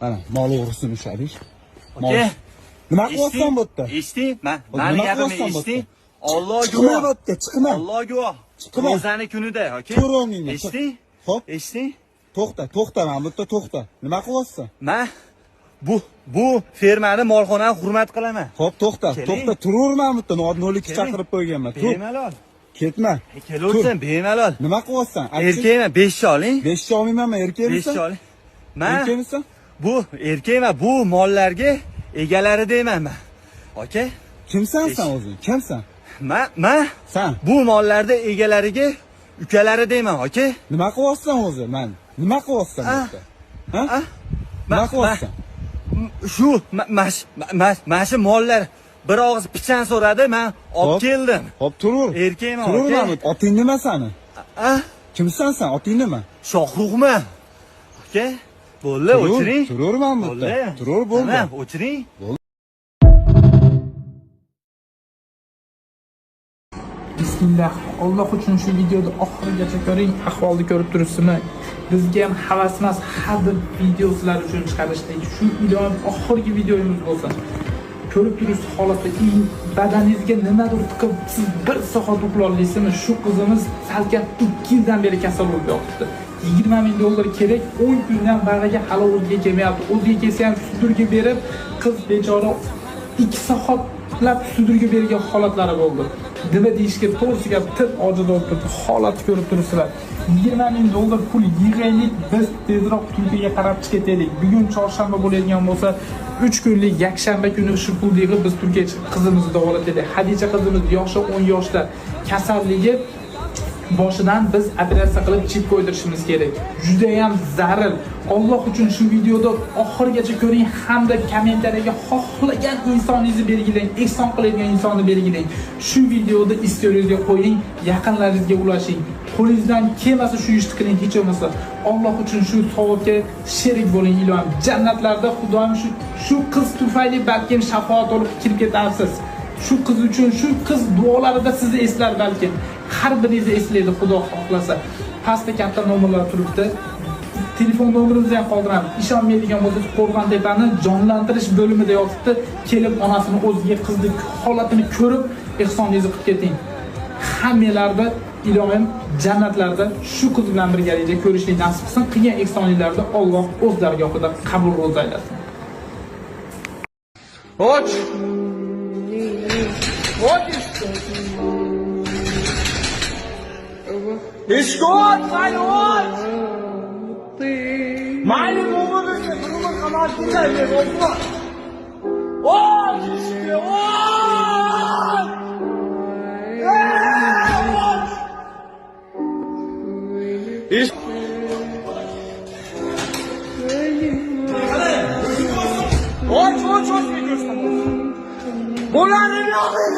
Mana mol o'g'risini ushladik. Oke. Nima qilyapsan bu yerda? Eshitding? Mani gapimni eshitding? Alloh Chiqma guvoh. bu yerda, chiqma. Alloh guvoh. Chiqma. Ro'zani kunida, oke? Ko'rolmayman. Eshitding? Xo'p, Eshitding? to'xta, mana bu yerda to'xta. Nima qilyapsan? Men bu fermani, molxonani hurmat qilaman. Xo'p, to'xta, turaverman bu yerda. No'likka Keling. chaqirib qo'yganman. Bemalol. Ketma. Kelaversan, bemalol. Nima qilyapsan? Erkakman, 5 oling. 5 olmayman, erkakmisan? 5 oling. Men Erkakmisan? bu erkakman, bu mollarga egalari deyman men. Oke? Kimsan sen o'zing? Kimsan? Men Sen bu mollarda egalariga ukalari deyman, oke? nima qilyapsan o'zi? Men nima qilyapsan bu yerda? Ha? Nima qilyapsan? Shu mana mollar bir og'iz pichan so'radi, men olib keldim. Hop, turur. Erkakman, Turur oke? Mahmud. Oting nima seni? Kimsan sen? Oting nima? Shohruxman. Oke? Bo'ldi, o'chiring. Turur Mahmud. Turur bo'ldi. Mana, o'chiring. Bismillah. Alloh uchun shu videoni oxirigacha ko'ring, ahvolni ko'rib turibsizmi? Bizga ham havas emas, har bir video sizlar uchun chiqarishdik. Shu iloyim oxirgi videomiz bo'lsin. Ko'rib turibsiz holatda badaningizga nimadir tiqib, siz bir soat uxlolmaysizmi? Shu qizimiz salkam 2 yildan beri kasal bo'lib yotibdi. 20 ming dollar kerak, 10 kundan bariga hali o'ziga kelmayapti. O'ziga kelsa ham sudurga berib, qiz bechora 2 soatlab sudurga bergan holatlari bo'ldi. Nima deyishga to'g'risi gap, til ojiz bo'lib turibdi. Holatni ko'rib turibsizlar. 20 ming dollar pul yig'aylik, biz tezroq Turkiyaga qarab ketaylik. Bugun chorshanba bo'ladigan bo'lsa, 3 kunlik yakshanba kuni shu pulni yig'ib biz Turkiyaga qizimizni davolataylik. Hadicha qizimiz yoshi 10 yoshda, kasalligi boshidan biz operatsiya qilib chip qo'ydirishimiz kerak. Juda ham zarur. Alloh uchun shu videoda oxirigacha ko'ring hamda kommentariyaga xohlagan insoningizni belgilang, ehson qiladigan insonni belgilang. Shu videoda istoriyangizga qo'ying, yaqinlaringizga ulashing. Qo'lingizdan kelmasa shu ishni qiling, hech bo'lmasa. Alloh uchun shu savobga sherik bo'ling, ilohim. Jannatlarda Xudoim shu qiz tufayli balkim shafoat olib kirib ketarsiz. Shu qiz uchun, shu qiz duolarida sizni eslar balkim. Har biringizni eslaydi Xudo xohlasa. Pastda katta nomerlar turibdi. Telefon nomerimizni ham qoldiramiz. Ishonmaydigan bo'lsangiz, Qo'rg'on-Tepani jonlantirish bo'limida yotibdi. Kelib onasini o'ziga qizning holatini ko'rib, ehsoningizni qilib keting. Hammalarda ilohim jannatlarda shu qiz bilan birgalikda ko'rishni nasib qilsin. Qilgan ehsoningizlarni Alloh o'z dargohida qabul ro'za aylasin. Och! Ist gut, mein Hund! Meine Nummer ist der Nummer, kann man nicht mehr machen. Oh, ist der Hund! Ist... What, Bunların ne yapacak?